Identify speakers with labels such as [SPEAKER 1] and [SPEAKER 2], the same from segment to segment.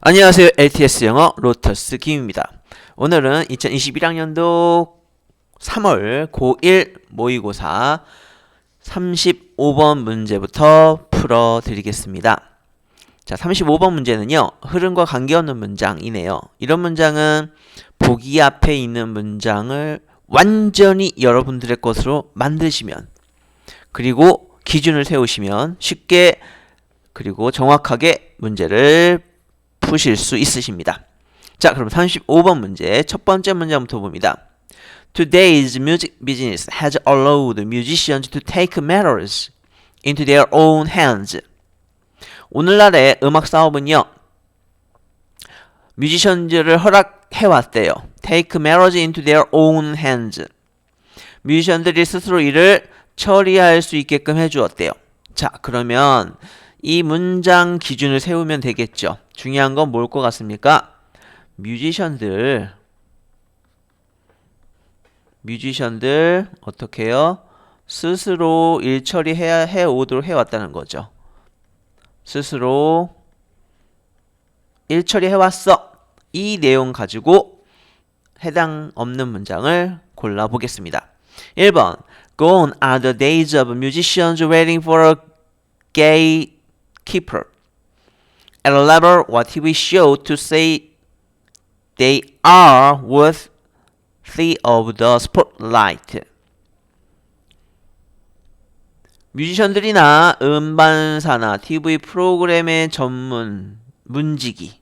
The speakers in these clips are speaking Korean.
[SPEAKER 1] 안녕하세요. LTS 영어 로터스 김입니다. 오늘은 2021학년도 3월 고1 모의고사 35번 문제부터 풀어드리겠습니다. 자, 35번 문제는요. 흐름과 관계없는 문장이네요. 이런 문장은 보기 앞에 있는 문장을 완전히 여러분들의 것으로 만드시면, 그리고 기준을 세우시면 쉽게 그리고 정확하게 문제를 푸실 수 있으십니다. 자, 그럼 35번 문제 첫 번째 문제부터 봅니다. Today's music business has allowed musicians to take matters into their own hands. 오늘날의 음악 사업은요, 뮤지션들을 허락해왔대요. Take matters into their own hands. 뮤지션들이 스스로 일을 처리할 수 있게끔 해주었대요. 자, 그러면 이 문장 기준을 세우면 되겠죠. 중요한 건 뭘 것 같습니까? 뮤지션들 어떻게 해요? 스스로 일 처리해 오도록 해왔다는 거죠. 스스로 일 처리해왔어. 이 내용 가지고 해당 없는 문장을 골라보겠습니다. 1번 Gone are the days of musicians waiting for a gatekeeper at a level or TV show to say they are worthy of the spotlight. 뮤지션들이나 음반사나 TV 프로그램의 전문 문지기,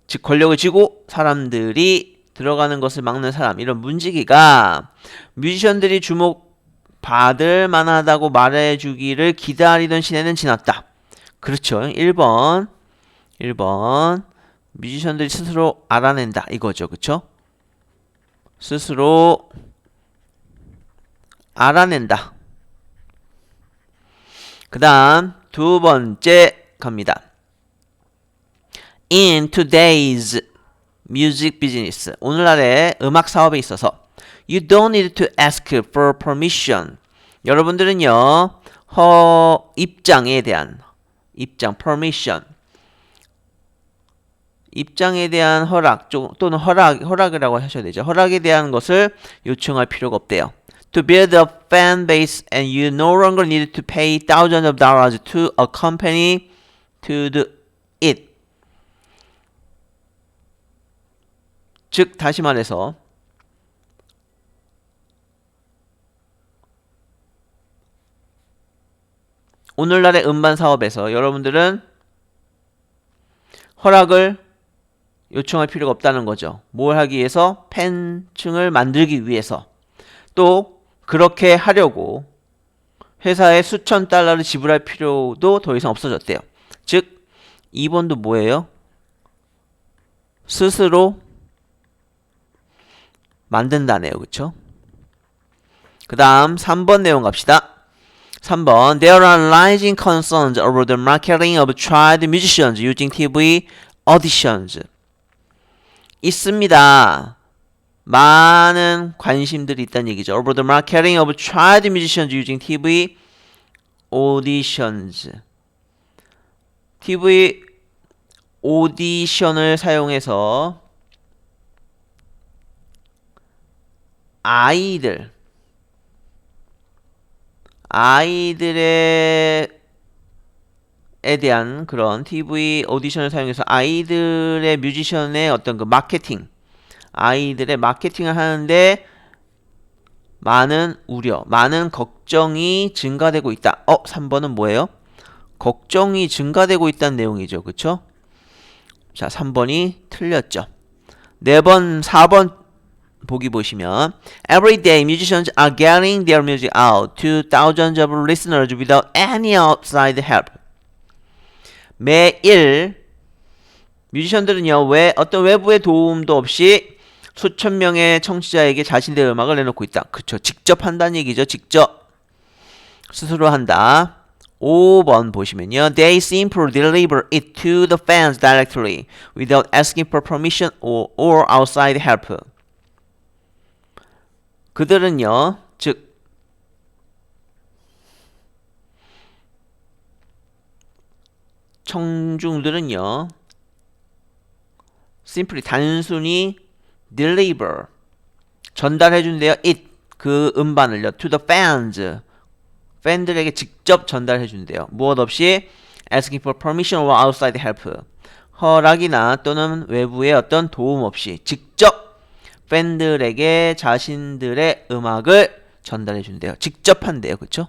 [SPEAKER 1] 즉 권력을 쥐고 사람들이 들어가는 것을 막는 사람, 이런 문지기가 뮤지션들이 주목받을 만하다고 말해주기를 기다리던 시대는 지났다. 그렇죠. 1번 뮤지션들이 스스로 알아낸다 이거죠. 그쵸? 스스로 알아낸다. 그 다음 두 번째 갑니다. In today's music business, 오늘날의 음악 사업에 있어서 You don't need to ask for permission. 여러분들은요, 입장에 대한 permission, 입장에 대한 허락 또는 허락이라고 하셔야 되죠. 허락에 대한 것을 요청할 필요가 없대요. To build a fan base and you no longer need to pay thousands of dollars to a company to do it. 즉 다시 말해서 오늘날의 음반 사업에서 여러분들은 허락을 요청할 필요가 없다는 거죠. 뭘 하기 위해서? 팬층을 만들기 위해서. 또 그렇게 하려고 회사에 수천 달러를 지불할 필요도 더 이상 없어졌대요. 즉 2번도 뭐예요? 스스로 만든다네요. 그쵸? 그 다음 3번 내용 갑시다. 3번 There are rising concerns over the marketing of child musicians using TV auditions. 있습니다. 많은 관심들이 있다는 얘기죠. Over the marketing of child musicians using TV auditions. TV 오디션을 사용해서 아이들에 대한 그런 TV 오디션을 사용해서 아이들의 뮤지션의 어떤 그 마케팅, 아이들의 마케팅을 하는데 많은 우려, 많은 걱정이 증가되고 있다. 3번은 뭐예요? 걱정이 증가되고 있다는 내용이죠. 그쵸? 자, 3번이 틀렸죠. 4번, 4번 보기 보시면 Every day musicians are getting their music out to thousands of listeners without any outside help. 매일 뮤지션들은요, 왜 어떤 외부의 도움도 없이 수천 명의 청취자에게 자신들의 음악을 내놓고 있다. 그쵸? 직접 한다는 얘기죠. 직접 스스로 한다. 5번 보시면요. They simply deliver it to the fans directly without asking for permission or outside help. 그들은요, 즉 청중들은요, simply 단순히 deliver 전달해 준대요. it 그 음반을요. to the fans 팬들에게 직접 전달해 준대요. 무엇 없이 asking for permission or outside help 허락이나 또는 외부의 어떤 도움 없이 직접 팬들에게 자신들의 음악을 전달해 준대요. 직접 한대요. 그쵸?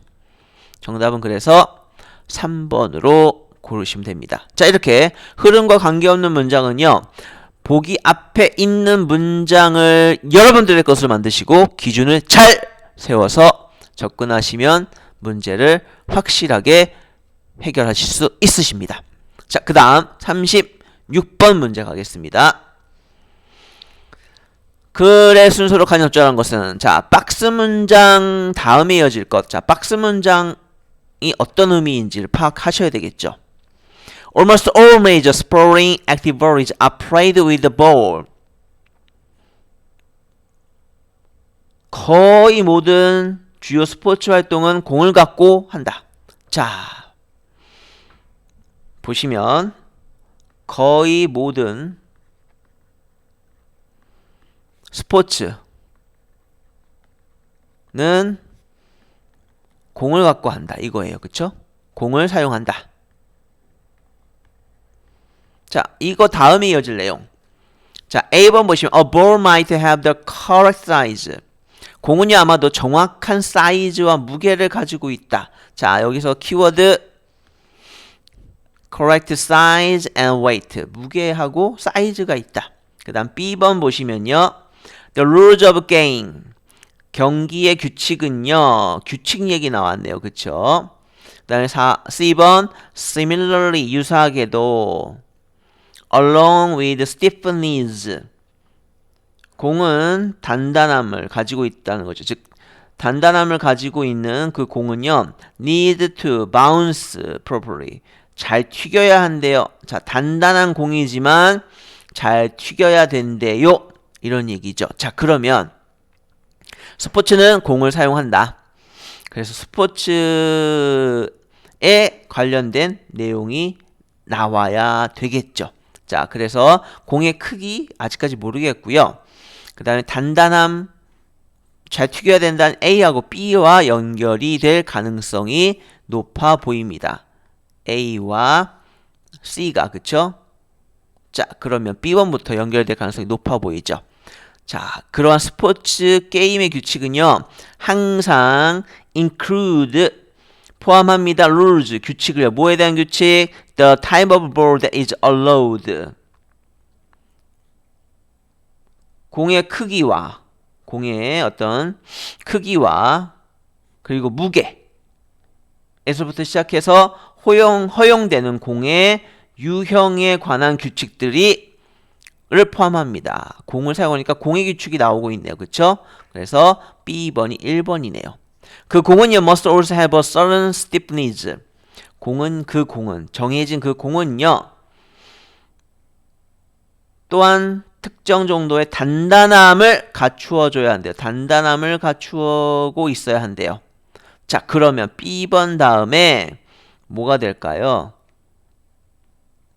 [SPEAKER 1] 정답은 그래서 3번으로 고르시면 됩니다. 자, 이렇게 흐름과 관계없는 문장은요. 보기 앞에 있는 문장을 여러분들의 것으로 만드시고 기준을 잘 세워서 접근하시면 문제를 확실하게 해결하실 수 있으십니다. 자, 그 다음 36번 문제 가겠습니다. 글의 순서로 가장 적절한 것은 자, 박스 문장 다음에 이어질 것. 자, 박스 문장이 어떤 의미인지를 파악하셔야 되겠죠. Almost all major sporting activities are played with the ball. 거의 모든 주요 스포츠 활동은 공을 갖고 한다. 자, 보시면 거의 모든 스포츠는 공을 갖고 한다. 이거예요. 그쵸? 공을 사용한다. 자, 이거 다음에 이어질 내용. 자, A번 보시면 A ball might have the correct size. 공은요 아마도 정확한 사이즈와 무게를 가지고 있다. 자, 여기서 키워드 correct size and weight. 무게하고 사이즈가 있다. 그 다음 B번 보시면요. The rules of game. 경기의 규칙은요. 규칙 얘기 나왔네요. 그쵸? 그 다음에 C번 similarly 유사하게도 along with stiffness. 공은 단단함을 가지고 있다는 거죠. 즉 단단함을 가지고 있는 그 공은요. need to bounce properly. 잘 튀겨야 한대요. 자, 단단한 공이지만 잘 튀겨야 된대요. 이런 얘기죠. 자, 그러면 스포츠는 공을 사용한다. 그래서 스포츠에 관련된 내용이 나와야 되겠죠. 자, 그래서 공의 크기 아직까지 모르겠고요. 그 다음에 단단함 잘 튀겨야 된다는 A하고 B와 연결이 될 가능성이 높아 보입니다. A와 C가 그쵸? 자, 그러면 B1부터 연결될 가능성이 높아 보이죠. 자, 그러한 스포츠 게임의 규칙은요. 항상 include 포함합니다. rules 규칙을요. 뭐에 대한 규칙? The type of ball that is allowed. 공의 크기와 공의 어떤 크기와 그리고 무게에서부터 시작해서 허용되는 공의 유형에 관한 규칙들이 를 포함합니다. 공을 사용하니까 공의 규칙이 나오고 있네요. 그쵸? 그래서 B번이 1번이네요. 그 공은요, must also have a certain stiffness. 정해진 그 공은요, 또한 특정 정도의 단단함을 갖추어줘야 한대요. 단단함을 갖추고 있어야 한대요. 자, 그러면 B번 다음에 뭐가 될까요?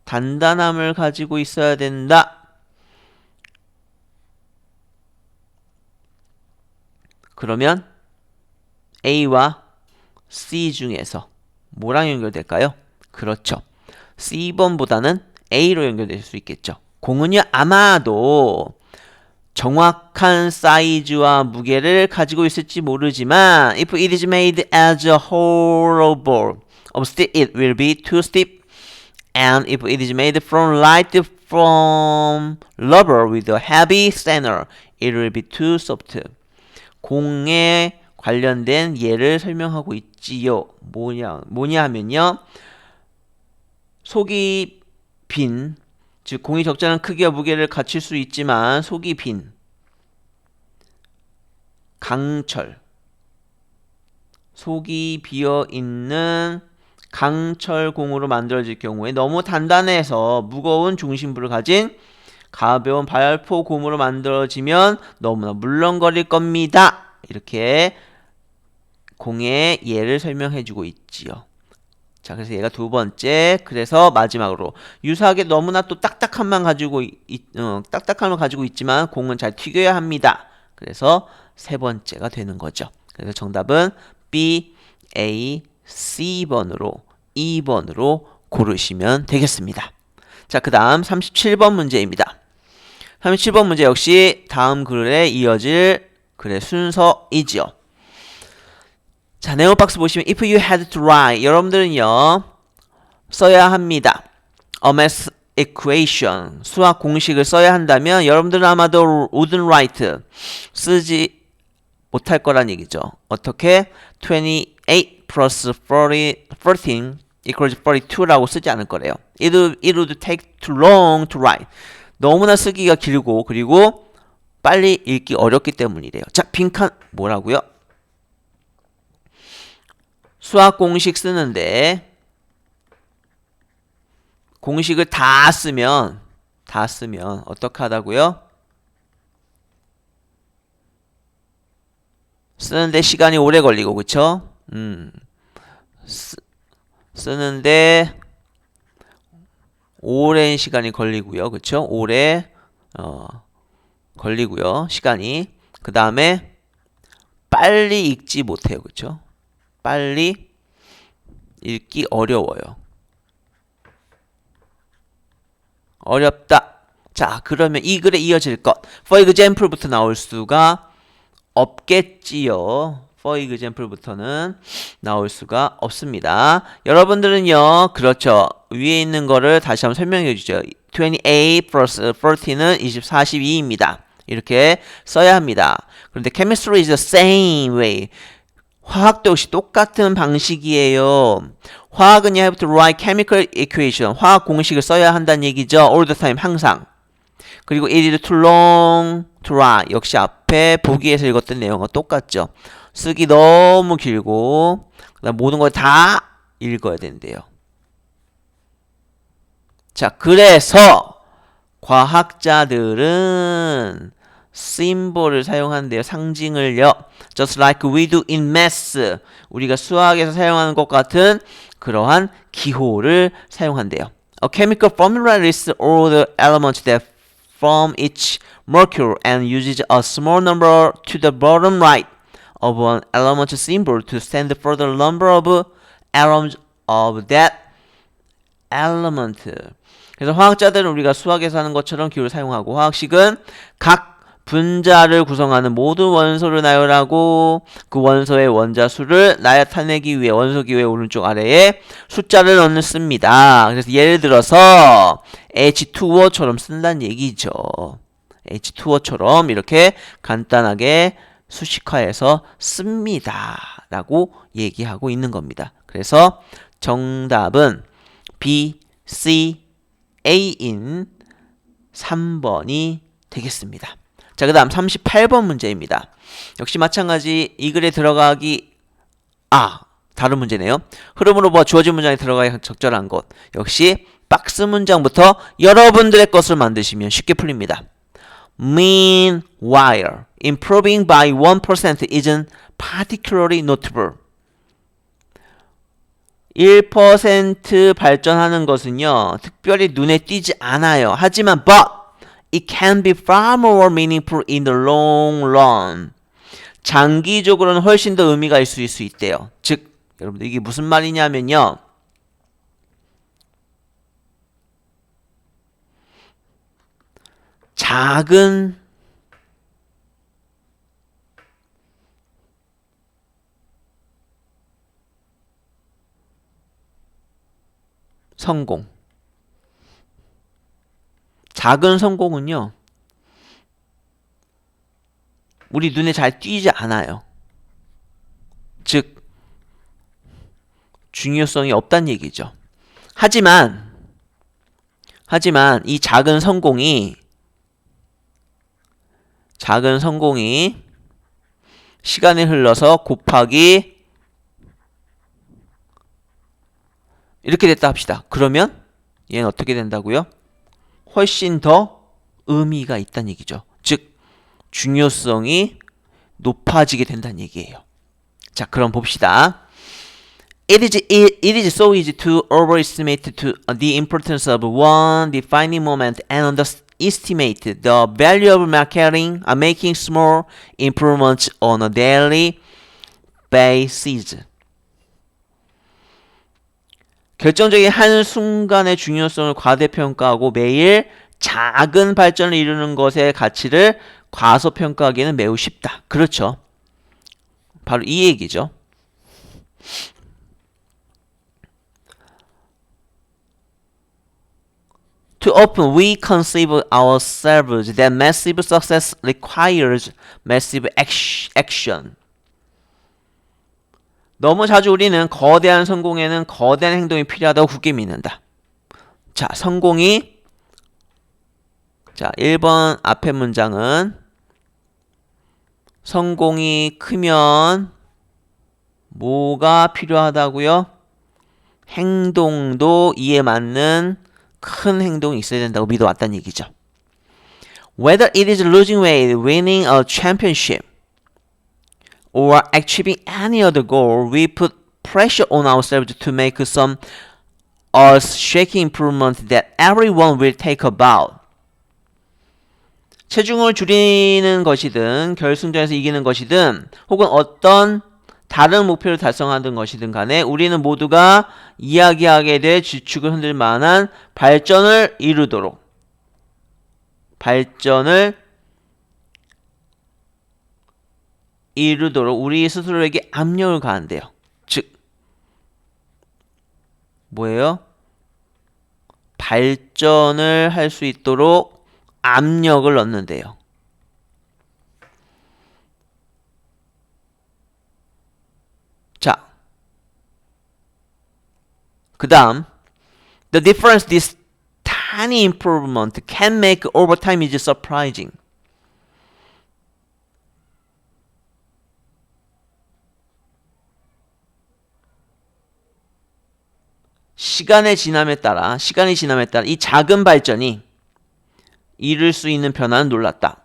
[SPEAKER 1] 단단함을 가지고 있어야 된다. 그러면 A와 C 중에서 뭐랑 연결될까요? 그렇죠. C번보다는 A로 연결될 수 있겠죠. 공은요, 아마도 정확한 사이즈와 무게를 가지고 있을지 모르지만 if it is made as a hollow ball of steel, it will be too stiff. And if it is made from light from rubber with a heavy center, it will be too soft. 공에 관련된 예를 설명하고 있지요. 뭐냐 하면요. 속이 빈, 즉 공이 적절한 크기와 무게를 갖출 수 있지만 속이 빈 강철, 속이 비어 있는 강철공으로 만들어질 경우에 너무 단단해서 무거운 중심부를 가진 가벼운 발포공으로 만들어지면 너무나 물렁거릴 겁니다. 이렇게 공의 예를 설명해주고 있지요. 자, 그래서 얘가 두 번째. 그래서 마지막으로 유사하게 너무나 또 딱딱함만 가지고 딱딱함을 가지고 있지만 공은 잘 튀겨야 합니다. 그래서 세 번째가 되는 거죠. 그래서 정답은 B, A, C번으로 2번으로 고르시면 되겠습니다. 자, 그 다음 37번 문제입니다. 37번 문제 역시 다음 글에 이어질 글의 순서이지요. 자, 네모 박스 보시면 if you had to write 여러분들은요 써야 합니다. a math equation 수학 공식을 써야 한다면 여러분들은 아마도 wouldn't write 쓰지 못할 거란 얘기죠. 어떻게? 28 plus 13 equals 42라고 쓰지 않을 거래요. It would take too long to write. 너무나 쓰기가 길고 그리고 빨리 읽기 어렵기 때문이래요. 자, 빈칸 뭐라고요? 수학 공식 쓰는데 공식을 다 쓰면 어떻게 하다고요? 쓰는데 시간이 오래 걸리고 그쵸? 쓰는데 오랜 시간이 걸리고요. 그쵸? 오래 걸리고요. 시간이. 그 다음에 빨리 읽지 못해요. 그쵸? 빨리 읽기 어려워요. 어렵다. 자, 그러면 이 글에 이어질 것. For example부터 나올 수가 없겠지요. For example부터는 나올 수가 없습니다. 여러분들은요, 그렇죠. 위에 있는 거를 다시 한번 설명해 주죠. 28 plus 30는 42입니다. 이렇게 써야 합니다. 그런데 chemistry is the same way. 화학도 역시 똑같은 방식이에요. 화학은 you have to write chemical equation. 화학 공식을 써야 한다는 얘기죠. all the time, 항상. 그리고 it is too long to write. 역시 앞에 보기에서 읽었던 내용과 똑같죠. 쓰기 너무 길고 그다음 모든 걸 다 읽어야 된대요. 자, 그래서 과학자들은 심볼을 사용한대요. 상징을요. Just like we do in math. 우리가 수학에서 사용하는 것 같은 그러한 기호를 사용한대요. A chemical formula lists all the elements that form each molecule and uses a small number to the bottom right of an element symbol to stand for the number of atoms of that element. 그래서 화학자들은 우리가 수학에서 하는 것처럼 기호를 사용하고 화학식은 각 분자를 구성하는 모든 원소를 나열하고 그 원소의 원자 수를 나타내기 위해 원소 기호의 오른쪽 아래에 숫자를 넣습니다. 그래서 예를 들어서 H2O처럼 쓴다는 얘기죠. H2O처럼 이렇게 간단하게 수식화해서 씁니다. 라고 얘기하고 있는 겁니다. 그래서 정답은 B, C, A인 3번이 되겠습니다. 자, 그 다음 38번 문제입니다. 역시 마찬가지 이 글에 들어가기 다른 문제네요. 흐름으로 보아 주어진 문장에 들어가기 적절한 것. 역시 박스 문장부터 여러분들의 것을 만드시면 쉽게 풀립니다. Meanwhile, improving by 1% isn't particularly notable. 1% 발전하는 것은요, 특별히 눈에 띄지 않아요. 하지만 but it can be far more meaningful in the long run. 장기적으로는 훨씬 더 의미가 있을 수 있대요. 즉, 여러분들 이게 무슨 말이냐면요. 작은 성공. 작은 성공은요, 우리 눈에 잘 띄지 않아요. 즉, 중요성이 없다는 얘기죠. 하지만 이 작은 성공이 시간이 흘러서 곱하기 이렇게 됐다 합시다. 그러면 얘는 어떻게 된다고요? 훨씬 더 의미가 있다는 얘기죠. 즉, 중요성이 높아지게 된다는 얘기예요. 자, 그럼 봅시다. it is so easy to overestimate the importance of one defining moment and underestimate the value of making small improvements on a daily basis. 결정적인 한 순간의 중요성을 과대평가하고 매일 작은 발전을 이루는 것의 가치를 과소평가하기는 매우 쉽다. 그렇죠. 바로 이 얘기죠. Too often we conceive ourselves that massive success requires massive action. 너무 자주 우리는 거대한 성공에는 거대한 행동이 필요하다고 굳게 믿는다. 자, 성공이 1번 앞에 문장은 성공이 크면 뭐가 필요하다고요? 행동도 이에 맞는 큰 행동이 있어야 된다고 믿어왔다는 얘기죠. Whether it is losing weight, winning a championship, or achieving any other goal, we put pressure on ourselves to make some earth-shaking improvement that everyone will take about. 체중을 줄이는 것이든 결승전에서 이기는 것이든 혹은 어떤 다른 목표를 달성하는 것이든 간에 우리는 모두가 이야기하게 될 지축을 흔들 만한 발전을 이루도록 우리 스스로에게 압력을 가한대요. 즉 뭐예요? 발전을 할 수 있도록 압력을 넣는데요. 자, 그 다음 The difference this tiny improvement can make over time is surprising. 시간이 지남에 따라 이 작은 발전이 이룰 수 있는 변화는 놀랐다.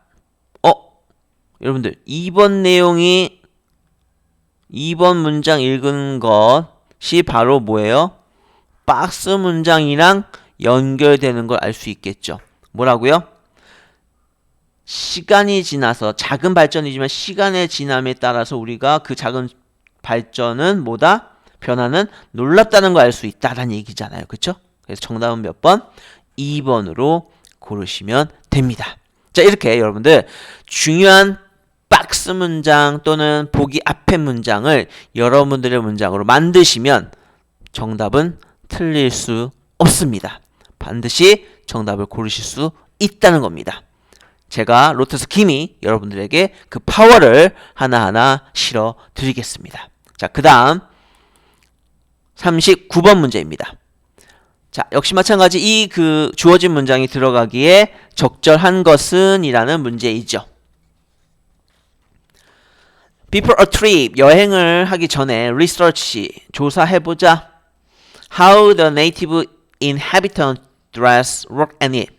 [SPEAKER 1] 여러분들 2번 문장 읽은 것이 바로 뭐예요? 박스 문장이랑 연결되는 걸 알 수 있겠죠. 뭐라고요? 시간이 지나서 작은 발전이지만 시간의 지남에 따라서 우리가 그 작은 발전은 뭐다? 변화는 놀랍다는 걸 알 수 있다라는 얘기잖아요. 그쵸? 그래서 정답은 몇 번? 2번으로 고르시면 됩니다. 자, 이렇게 여러분들 중요한 박스 문장 또는 보기 앞에 문장을 여러분들의 문장으로 만드시면 정답은 틀릴 수 없습니다. 반드시 정답을 고르실 수 있다는 겁니다. 제가 로터스 김이 여러분들에게 그 파워를 하나하나 실어 드리겠습니다. 자, 그 다음 39번 문제입니다. 자, 역시 마찬가지 이 주어진 문장이 들어가기에 적절한 것은 이라는 문제이죠. Before a trip, 여행을 하기 전에 research, 조사해보자. How the native inhabitants dress, work and eat.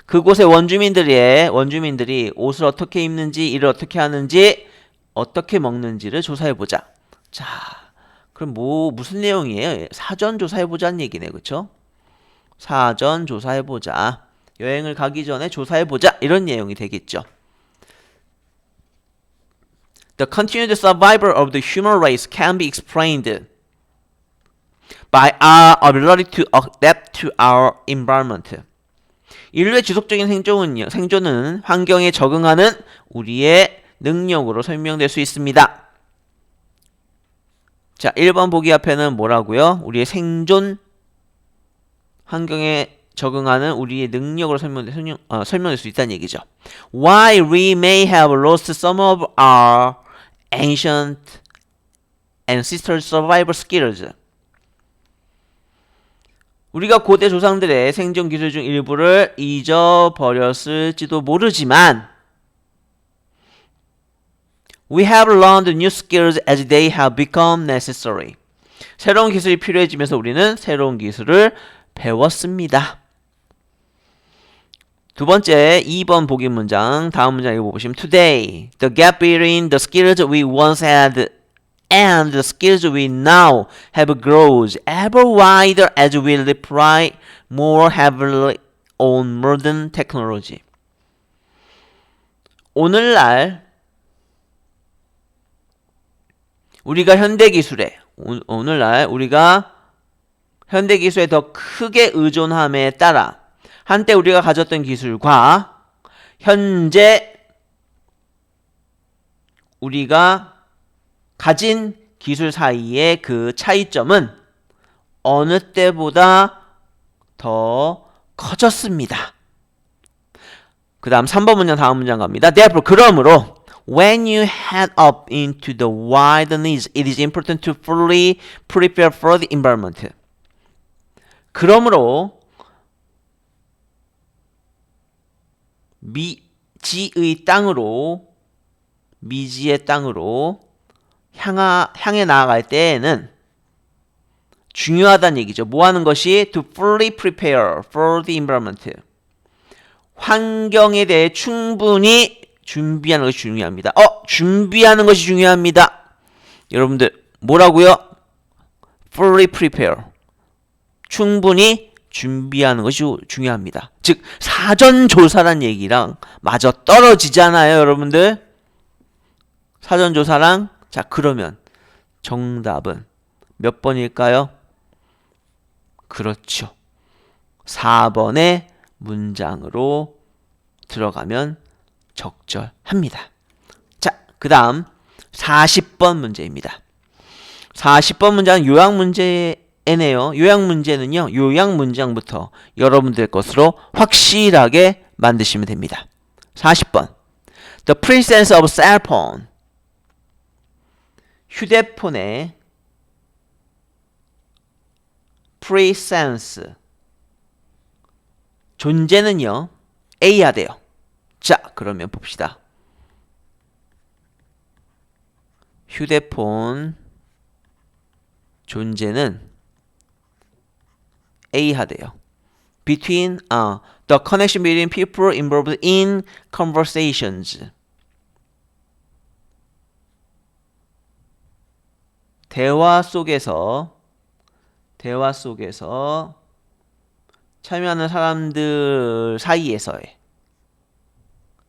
[SPEAKER 1] 그곳의 원주민들이 옷을 어떻게 입는지, 일을 어떻게 하는지, 어떻게 먹는지를 조사해보자. 자, 그럼 무슨 내용이에요? 사전 조사해보자는 얘기네, 그쵸? 사전 조사해보자. 여행을 가기 전에 조사해보자. 이런 내용이 되겠죠. The continued survival of the human race can be explained by our ability to adapt to our environment. 인류의 지속적인 생존은 환경에 적응하는 우리의 능력으로 설명될 수 있습니다. 자, 1번 보기 앞에는 뭐라고요? 우리의 생존 환경에 적응하는 우리의 능력으로 설명될 수 있다는 얘기죠. While we may have lost some of our ancient ancestors' survival skills. 우리가 고대 조상들의 생존 기술 중 일부를 잊어버렸을지도 모르지만 We have learned new skills as they have become necessary. 새로운 기술이 필요해지면서 우리는 새로운 기술을 배웠습니다. 두 번째 2번 보기 문장 다음 문장 읽어보시면 Today, the gap between the skills we once had and the skills we now have grows ever wider as we rely more heavily on modern technology. 오늘날 우리가 오늘날 우리가 현대기술에 더 크게 의존함에 따라 한때 우리가 가졌던 기술과 현재 우리가 가진 기술 사이의 그 차이점은 어느 때보다 더 커졌습니다. 그 다음 3번 문장 다음 문장 갑니다. Therefore, 그러므로 when you head up into the wilderness, it is important to fully prepare for the environment. 그러므로 미지의 땅으로 미지의 땅으로 향해 나아갈 때에는 중요하다는 얘기죠. 뭐 하는 것이? To fully prepare for the environment. 환경에 대해 충분히 준비하는 것이 중요합니다. 준비하는 것이 중요합니다. 여러분들 뭐라고요? Fully prepare. 충분히 준비하는 것이 중요합니다. 즉 사전 조사란 얘기랑 마저 떨어지잖아요, 여러분들. 사전 조사랑 자 그러면 정답은 몇 번일까요? 그렇죠. 4번의 문장으로 들어가면 적절합니다. 자, 그 다음 40번 문제입니다. 40번 문장은 요약 문제네요. 요약 문제는요. 요약 문장부터 여러분들 것으로 확실하게 만드시면 됩니다. 40번 The presence of cell phone. 휴대폰의 presence 존재는요. A야 돼요. 자, 그러면 봅시다. 휴대폰 존재는 A야 돼요. Between the connection between people involved in conversations. 대화 속에서 참여하는 사람들 사이에서의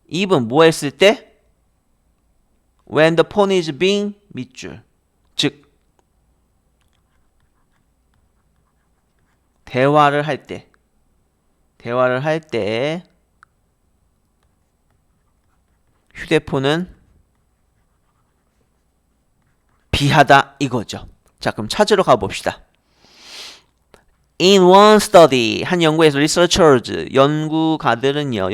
[SPEAKER 1] even 뭐 했을 때? When the phone is being 밑줄. 즉 대화를 할 때 휴대폰은 비하다 이거죠. 자, 그럼 찾으러 가봅시다. In one study, 한 연구에서 researchers, 연구자들은요,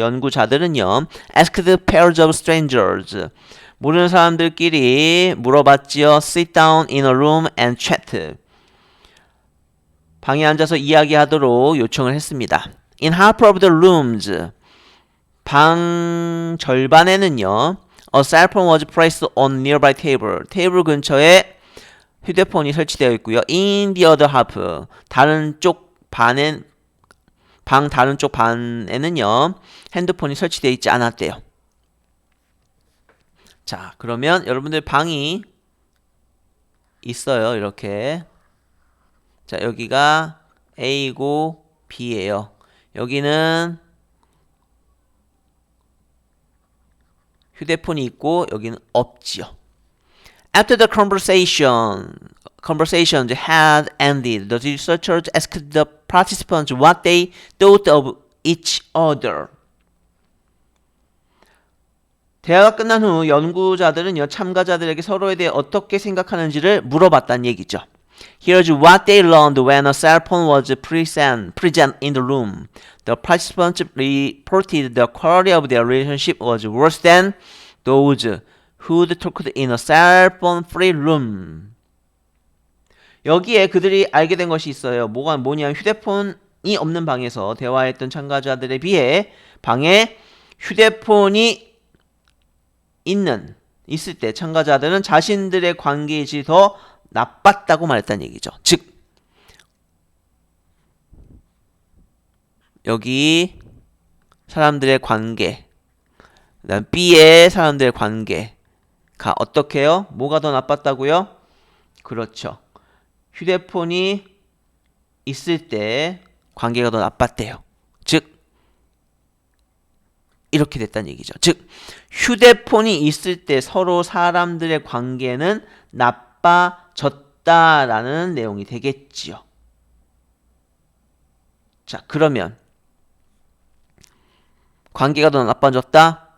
[SPEAKER 1] asked pairs of strangers, 모르는 사람들끼리 물어봤지요. Sit down in a room and chat. 방에 앉아서 이야기하도록 요청을 했습니다. In half of the rooms, 방 절반에는요, a cell phone was placed on nearby table. 테이블 근처에 휴대폰이 설치되어 있고요. In the other half, 다른 쪽 반에는요, 핸드폰이 설치되어 있지 않았대요. 자, 그러면 여러분들 방이 있어요. 이렇게. 자, 여기가 A고 B예요. 여기는 휴대폰이 있고 여기는 없지요. After the conversations had ended, the researchers asked the participants what they thought of each other. 대화가 끝난 후 연구자들은요, 참가자들에게 서로에 대해 어떻게 생각하는지를 물어봤다는 얘기죠. Here's what they learned when a cell phone was present in the room. The participants reported the quality of their relationship was worse than those who'd talked in a cell phone-free room. 여기에 그들이 알게 된 것이 있어요. 뭐냐면 휴대폰이 없는 방에서 대화했던 참가자들에 비해 방에 휴대폰이 있을 때 참가자들은 자신들의 관계의 질이 더 나빴다고 말했다는 얘기죠. 즉 여기 사람들의 관계, 그다음 B의 사람들의 관계가 어떻게 해요? 뭐가 더 나빴다고요? 그렇죠. 휴대폰이 있을 때 관계가 더 나빴대요. 즉 이렇게 됐다는 얘기죠. 즉 휴대폰이 있을 때 서로 사람들의 관계는 나빠졌다라는 내용이 되겠지요. 자, 그러면 관계가 더 나빠졌다?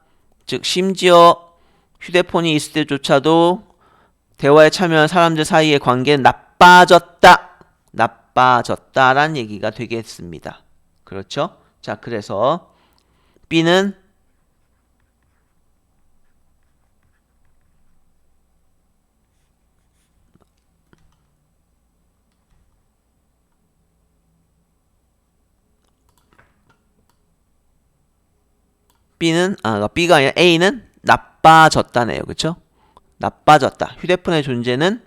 [SPEAKER 1] 즉 심지어 휴대폰이 있을 때조차도 대화에 참여한 사람들 사이의 관계는 나빠졌다라는 얘기가 되겠습니다. 그렇죠? 자, 그래서 B는 B가 아니라 A는 나빠졌다네요. 그쵸? 나빠졌다. 휴대폰의 존재는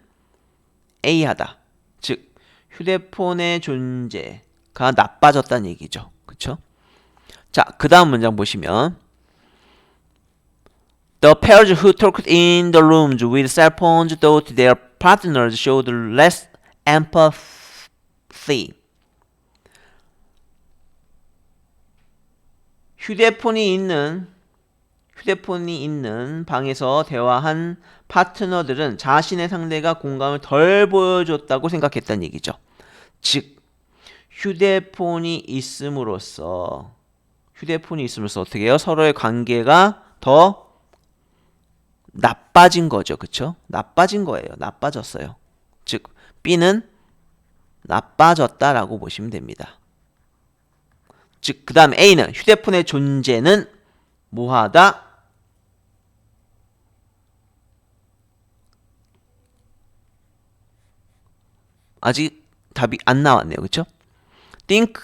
[SPEAKER 1] A하다. 즉 휴대폰의 존재가 나빠졌다는 얘기죠. 그쵸? 자, 그 다음 문장 보시면 The pairs who talked in the rooms with cell phones thought their partners showed less empathy. 휴대폰이 있는 방에서 대화한 파트너들은 자신의 상대가 공감을 덜 보여줬다고 생각했다는 얘기죠. 즉 휴대폰이 있음으로써 어떻게 해요? 서로의 관계가 더 나빠진 거죠. 그쵸? 나빠진 거예요. 나빠졌어요. 즉 B는 나빠졌다라고 보시면 됩니다. 즉 그 다음 A는 휴대폰의 존재는 뭐하다? 아직 답이 안 나왔네요. 그쵸? Think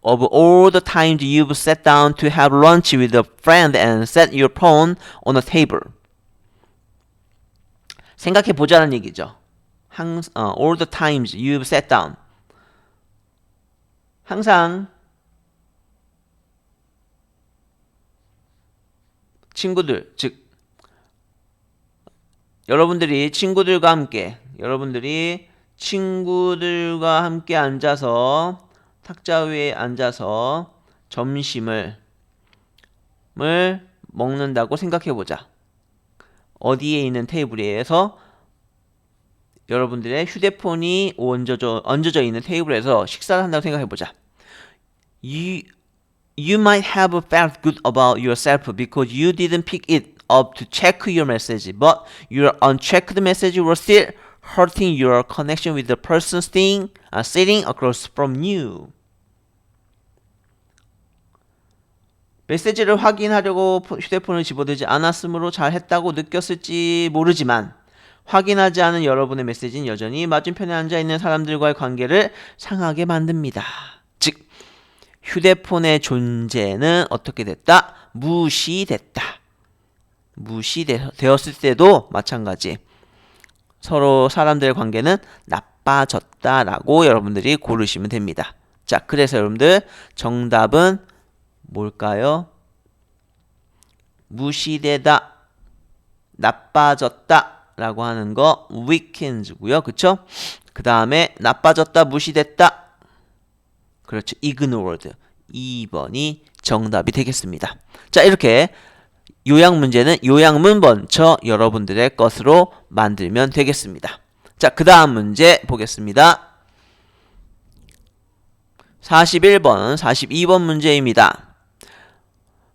[SPEAKER 1] of all the times you've sat down to have lunch with a friend and set your phone on a table. 생각해 보자는 얘기죠. All the times you've sat down. 항상 친구들, 즉 여러분들이 친구들과 함께 앉아서 탁자 위에 앉아서 점심을 먹는다고 생각해 보자. 어디에 있는 테이블에서 여러분들의 휴대폰이 얹어져 있는 테이블에서 식사를 한다고 생각해 보자. You might have felt good about yourself because you didn't pick it up to check your message, but your unchecked message was still hurting your connection with the person sitting across from you. 메시지를 확인하려고 휴대폰을 집어들지 않았으므로 잘했다고 느꼈을지 모르지만 확인하지 않은 여러분의 메시지는 여전히 맞은편에 앉아있는 사람들과의 관계를 상하게 만듭니다. 즉 휴대폰의 존재는 어떻게 됐다? 무시되었을 때도 마찬가지. 서로 사람들의 관계는 나빠졌다라고 여러분들이 고르시면 됩니다. 자, 그래서 여러분들 정답은 뭘까요? 무시되다, 나빠졌다 라고 하는 거 weakens고요. 그쵸? 그 다음에 나빠졌다, 무시됐다. 그렇죠. ignored. 2번이 정답이 되겠습니다. 자, 이렇게 요약 문제는 요약문 먼저 여러분들의 것으로 만들면 되겠습니다. 자, 그 다음 문제 보겠습니다. 41번, 42번 문제입니다.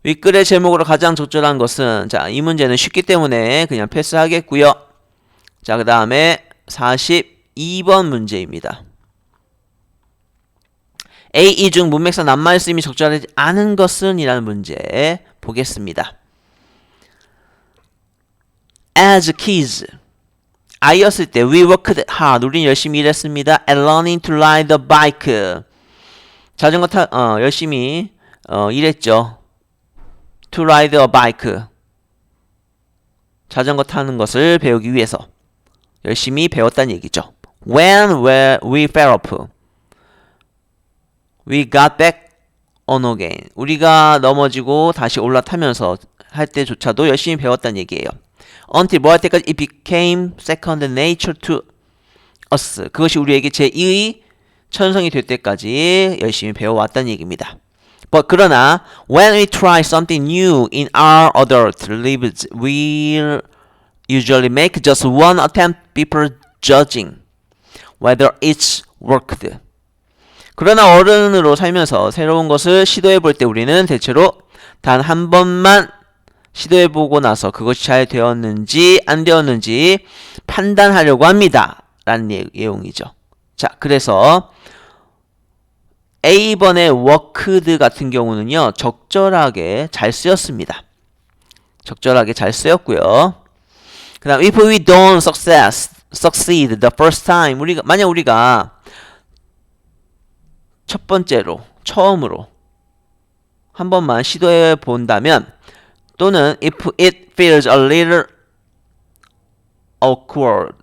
[SPEAKER 1] 윗글의 제목으로 가장 적절한 것은, 자, 이 문제는 쉽기 때문에 그냥 패스하겠고요. 자, 그 다음에 42번 문제입니다. A, 이 중 문맥상 낱말 쓰임이 적절하지 않은 것은? 이라는 문제 보겠습니다. As kids, 아이였을 때 we worked hard, 우린 열심히 일했습니다. At learning to ride the bike, 자전거 열심히 일했죠. To ride a bike, 자전거 타는 것을 배우기 위해서 열심히 배웠다는 얘기죠. When we fell off, we got back on again, 우리가 넘어지고 다시 올라타면서 할 때조차도 열심히 배웠다는 얘기예요. Until 뭐 할 때까지 it became second nature to us. 그것이 우리에게 제2의 천성이 될 때까지 열심히 배워왔다는 얘기입니다. But 그러나 when we try something new in our adult lives, we usually make just one attempt before judging whether it's worked. 그러나 어른으로 살면서 새로운 것을 시도해 볼 때 우리는 대체로 단 한 번만 시도해 보고 나서 그것이 잘 되었는지 안 되었는지 판단하려고 합니다. 라는 내용이죠. 자, 그래서 A번의 worked 같은 경우는요, 적절하게 잘 쓰였습니다. 적절하게 잘 쓰였고요. 그 다음, if we don't succeed the first time, 만약 우리가 첫 번째로, 처음으로 한 번만 시도해 본다면, 또는 if it feels a little awkward,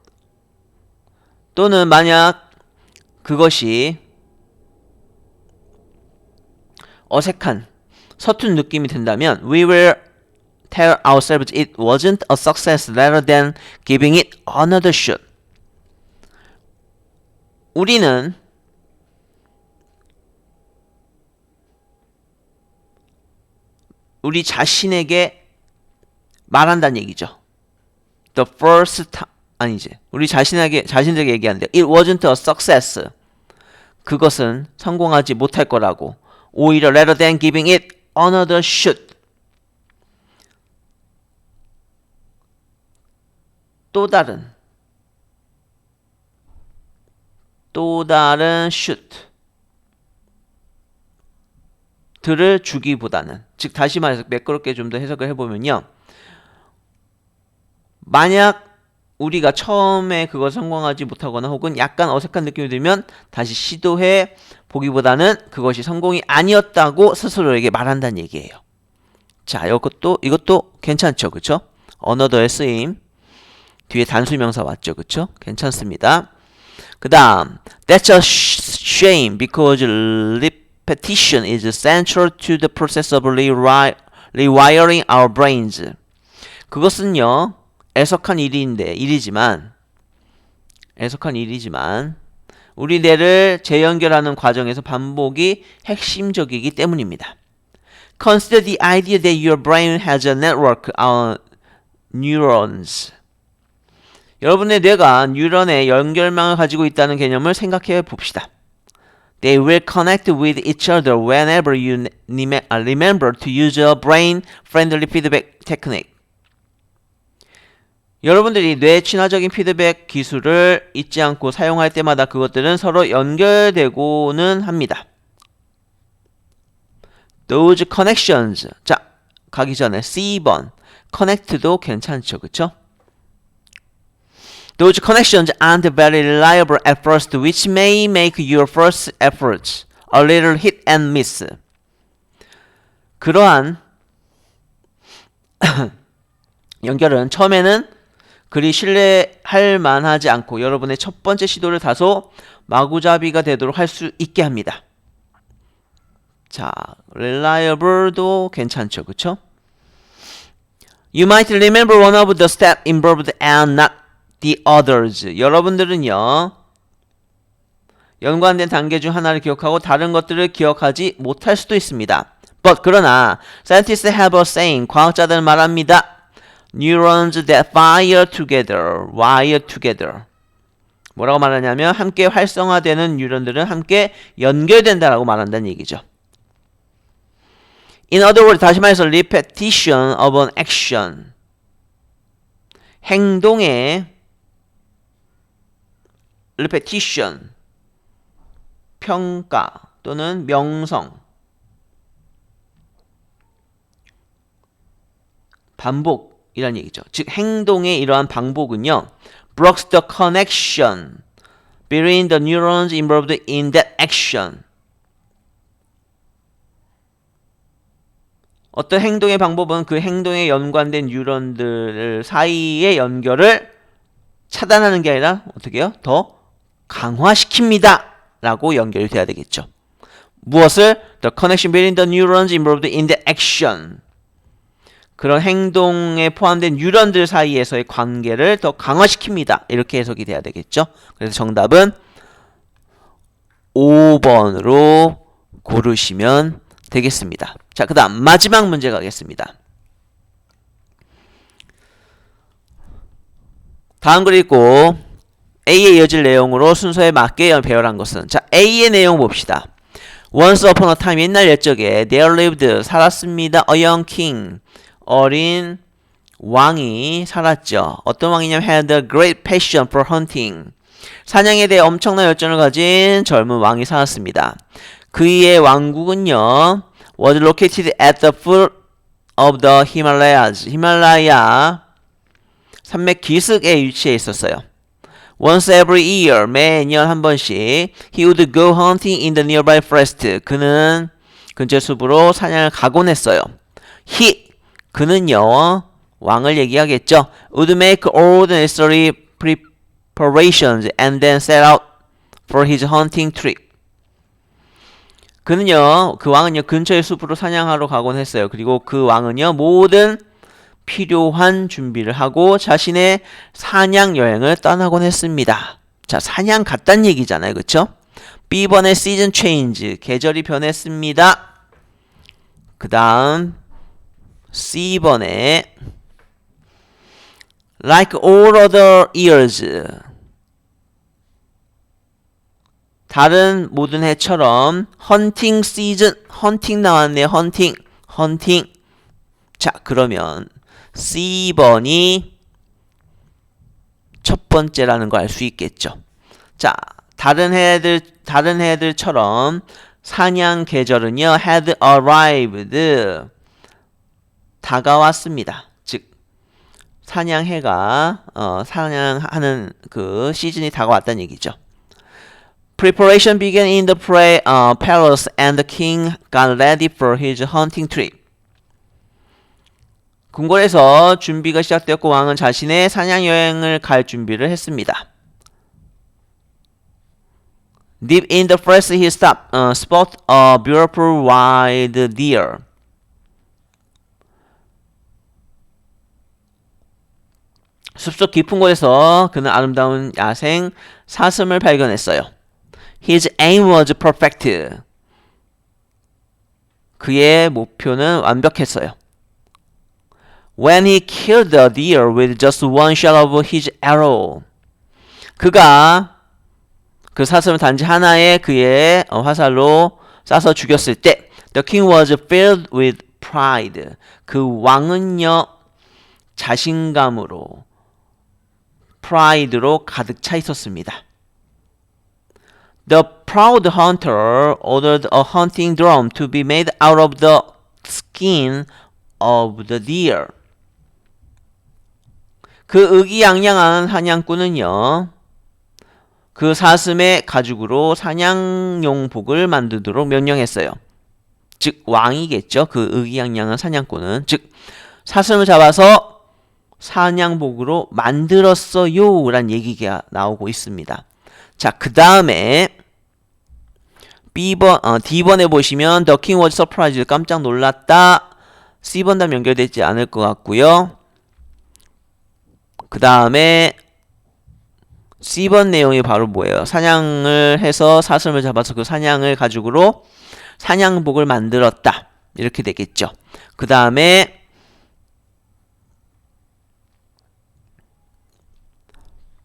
[SPEAKER 1] 또는 만약 그것이 어색한, 서툰 느낌이 든다면 we will tell ourselves it wasn't a success rather than giving it another shot. 우리는 우리 자신에게 말한다는 얘기죠. The first time, 아니지. 우리 자신들에게 얘기하는데 it wasn't a success. 그것은 성공하지 못할 거라고. 오히려 rather than giving it another shot. 또 다른 shoot. 들을 주기보다는, 즉 다시 말해서 매끄럽게 좀 더 해석을 해보면요, 만약 우리가 처음에 그걸 성공하지 못하거나 혹은 약간 어색한 느낌이 들면 다시 시도해 보기보다는 그것이 성공이 아니었다고 스스로에게 말한다는 얘기예요. 자, 이것도 괜찮죠, 그쵸? 언어더의 쓰임, 뒤에 단수명사 왔죠, 그쵸? 괜찮습니다. 그 다음, that's a shame because repetition is central to the process of rewiring our brains. 그것은요, 애석한 일이지만 우리 뇌를 재연결하는 과정에서 반복이 핵심적이기 때문입니다. Consider the idea that your brain has a network of neurons. 여러분의 뇌가 뉴런의 연결망을 가지고 있다는 개념을 생각해 봅시다. They will connect with each other whenever you remember to use a brain-friendly feedback technique. 여러분들이 뇌 친화적인 피드백 기술을 잊지 않고 사용할 때마다 그것들은 서로 연결되고는 합니다. Those connections. 자, 가기 전에 C번. connect도 괜찮죠, 그쵸? Those connections aren't very reliable at first, which may make your first efforts a little hit and miss. 그러한 연결은 처음에는 그리 신뢰할 만하지 않고 여러분의 첫 번째 시도를 다소 마구잡이가 되도록 할 수 있게 합니다. 자, reliable도 괜찮죠, 그쵸? You might remember one of the steps involved and not the others. 여러분들은요, 연관된 단계 중 하나를 기억하고 다른 것들을 기억하지 못할 수도 있습니다. But 그러나 scientists have a saying. 과학자들은 말합니다. Neurons that wire together. 뭐라고 말하냐면 함께 활성화되는 뉴런들은 함께 연결된다라고 말한다는 얘기죠. In other words, 다시 말해서 repetition of an action. 행동의 repetition, 평가 또는 명성, 반복이란 얘기죠. 즉 행동의 이러한 반복은요, breaks the connection between the neurons involved in that action. 어떤 행동의 방법은 그 행동에 연관된 뉴런들 사이의 연결을 차단하는 게 아니라 어떻게 해요? 더 강화시킵니다 라고 연결이 돼야 되겠죠. 무엇을? The connection between the neurons involved in the action. 그런 행동에 포함된 뉴런들 사이에서의 관계를 더 강화시킵니다. 이렇게 해석이 돼야 되겠죠. 그래서 정답은 5번으로 고르시면 되겠습니다. 자, 그 다음 마지막 문제 가겠습니다. 다음 글 읽고 A에 이어질 내용으로 순서에 맞게 배열한 것은, 자, A의 내용 봅시다. Once upon a time, 옛날 옛적에 there lived, 살았습니다. A young king, 어린 왕이 살았죠. 어떤 왕이냐면 had a great passion for hunting, 사냥에 대해 엄청난 열정을 가진 젊은 왕이 살았습니다. 그의 왕국은요 was located at the foot of the Himalayas, 히말라야 산맥 기슭에 위치해 있었어요. Once every year, 매년 한 번씩 he would go hunting in the nearby forest, 그는 근처 숲으로 사냥을 가곤 했어요. 그는요 왕을 얘기하겠죠. would make all the necessary preparations and then set out for his hunting trip. 그는요, 그 왕은요 근처의 숲으로 사냥하러 가곤 했어요. 그리고 그 왕은요 모든 필요한 준비를 하고 자신의 사냥 여행을 떠나곤 했습니다. 자, 사냥 갔단 얘기잖아요. 그쵸? B번의 season change, 계절이 변했습니다. 그 다음 C번에 like all other years, 다른 모든 해처럼 헌팅 시즌, 헌팅 나왔네요. 헌팅. 자, 그러면 C번이 첫 번째라는 거 알 수 있겠죠. 자, 다른 해들처럼 사냥 계절은요 had arrived, 다가왔습니다. 즉 사냥해가 사냥하는 그 시즌이 다가왔다는 얘기죠. Preparation began in the palace and the king got ready for his hunting trip. 궁궐에서 준비가 시작되었고 왕은 자신의 사냥 여행을 갈 준비를 했습니다. Deep in the forest he spot a beautiful wild deer. 숲속 깊은 곳에서 그는 아름다운 야생 사슴을 발견했어요. His aim was perfect. 그의 목표는 완벽했어요. When he killed the deer with just one shot of his arrow. 그가 그 사슴을 단지 하나의 그의 화살로 쏴서 죽였을 때 The king was filled with pride. 그 왕은요 자신감으로 pride로 가득 차 있었습니다. The proud hunter ordered a hunting drum to be made out of the skin of the deer. 그 의기양양한 사냥꾼은요 그 사슴의 가죽으로 사냥용복을 만들도록 명령했어요. 즉 왕이겠죠. 그 의기양양한 사냥꾼은. 즉 사슴을 잡아서 사냥복으로 만들었어요 란 얘기가 나오고 있습니다. 자, 그 다음에 D번에 보시면 The king was surprised, 깜짝 놀랐다. C번 답 연결되지 않을 것 같고요. 그 다음에 C번 내용이 바로 뭐예요? 사냥을 해서 사슴을 잡아서 그 사냥을 가죽으로 사냥복을 만들었다. 이렇게 되겠죠. 그 다음에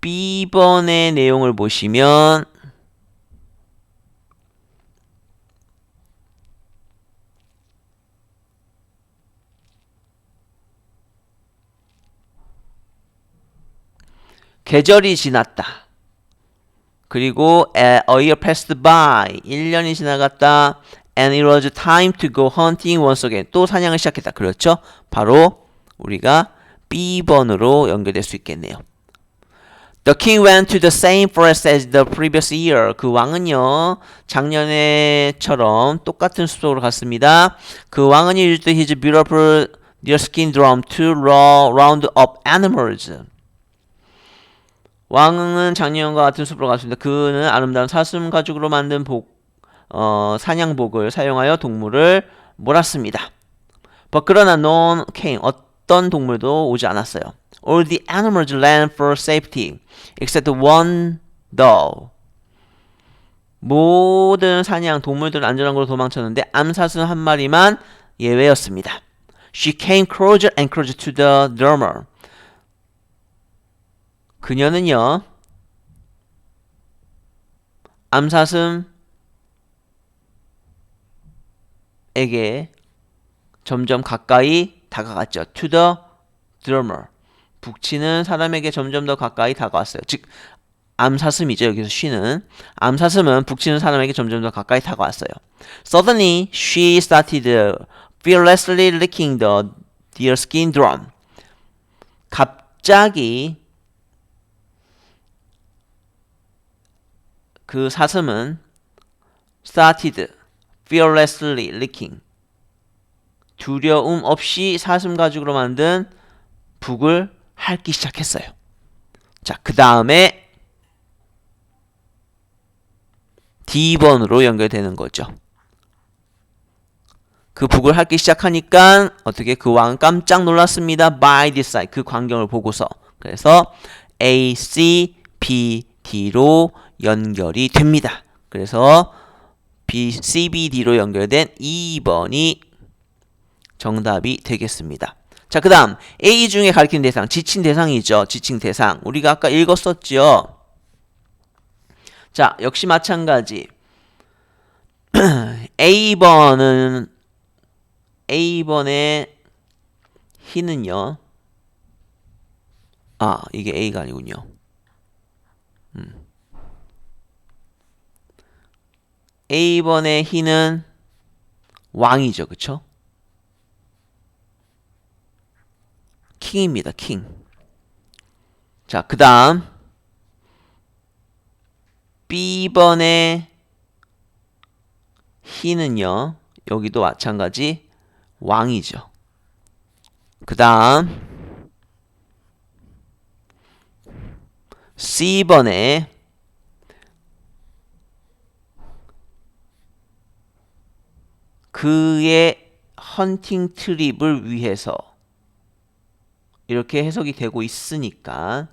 [SPEAKER 1] B번의 내용을 보시면 계절이 지났다. 그리고 a year passed by, 1년이 지나갔다. And it was time to go hunting once again. 또 사냥을 시작했다. 그렇죠? 바로 우리가 B번으로 연결될 수 있겠네요. The king went to the same forest as the previous year. 그 왕은요 작년에처럼 똑같은 숲속으로 갔습니다. 그 왕은 used his beautiful deerskin drum to round up animals. 왕은 작년과 같은 숲으로 갔습니다. 그는 아름다운 사슴 가죽으로 만든 사냥복을 사용하여 동물을 몰았습니다. But 그러나 none came. 어떤 동물도 오지 않았어요. All the animals ran for safety except one dog. 모든 사냥 동물들은 안전한 곳으로 도망쳤는데 암사슴 한 마리만 예외였습니다. She came closer and closer to the drummer. 그녀는요, 암사슴에게 점점 가까이 다가갔죠. To the drummer. 북치는 사람에게 점점 더 가까이 다가왔어요. 즉, 암사슴이죠. 여기서 she는. 암사슴은 북치는 사람에게 점점 더 가까이 다가왔어요. Suddenly, she started fearlessly licking the deerskin drum. 갑자기 그 사슴은 started fearlessly licking. 두려움 없이 사슴 가죽으로 만든 북을 핥기 시작했어요. 자, 그 다음에 D번으로 연결되는 거죠. 그 북을 핥기 시작하니까 어떻게 그 왕은 깜짝 놀랐습니다. By this sight. 그 광경을 보고서. 그래서 A, C, B, D로 연결이 됩니다. 그래서 B, C, B, D로 연결된 2번이 정답이 되겠습니다. 자, 그 다음 A 중에 가리키는 대상, 지칭 대상이죠. 지칭 대상. 우리가 아까 읽었었죠. 자, 역시 마찬가지. A번의 he는요. 아, 이게 A가 아니군요. A번의 he는 왕이죠. 그쵸? 킹입니다. king. 자, 그 다음 B번의 he는요. 여기도 마찬가지 왕이죠. 그 다음 C번의 그의 헌팅 트립을 위해서 이렇게 해석이 되고 있으니까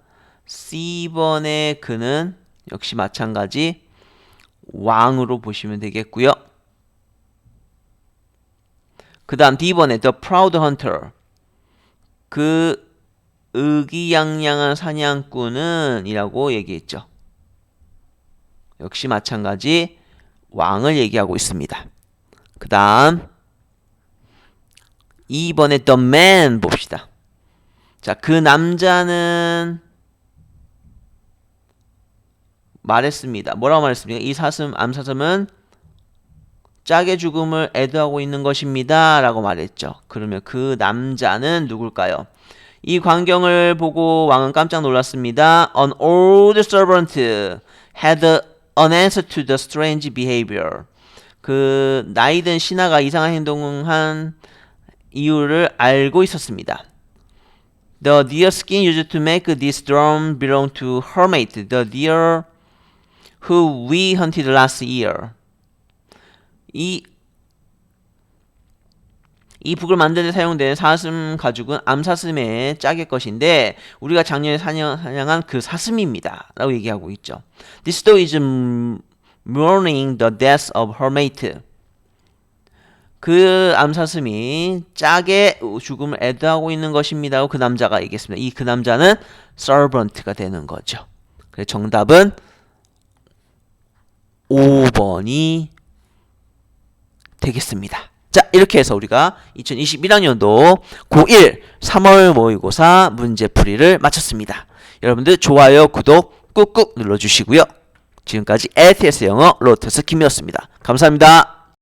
[SPEAKER 1] C번의 그는 역시 마찬가지 왕으로 보시면 되겠고요. 그 다음 D번의 The Proud Hunter. 그 의기양양한 사냥꾼은 이라고 얘기했죠. 역시 마찬가지 왕을 얘기하고 있습니다. 그 다음 2번의 The Man 봅시다. 자, 그 남자는 말했습니다. 뭐라고 말했습니까? 이 암사슴은 짝의 죽음을 애도하고 있는 것입니다. 라고 말했죠. 그러면 그 남자는 누굴까요? 이 광경을 보고 왕은 깜짝 놀랐습니다. An old servant had an answer to the strange behavior. 그 나이든 신하가 이상한 행동을 한 이유를 알고 있었습니다. The deer skin used to make this drum belong to Hermit, the deer who we hunted last year. 이 북을 만드는 데 사용된 사슴 가죽은 암사슴의 짝의 것인데 우리가 작년에 사냥한 그 사슴입니다. 라고 얘기하고 있죠. This dog is mourning the death of her mate. 그 암사슴이 짝의 죽음을 애도하고 있는 것입니다. 그 남자가 얘기했습니다. 그 남자는 servant가 되는 거죠. 그래서 정답은 5번이 되겠습니다. 자, 이렇게 해서 우리가 2021학년도 고1 3월 모의고사 문제풀이를 마쳤습니다. 여러분들 좋아요, 구독 꾹꾹 눌러주시고요. 지금까지 LTS 영어 로터스 김이었습니다. 감사합니다.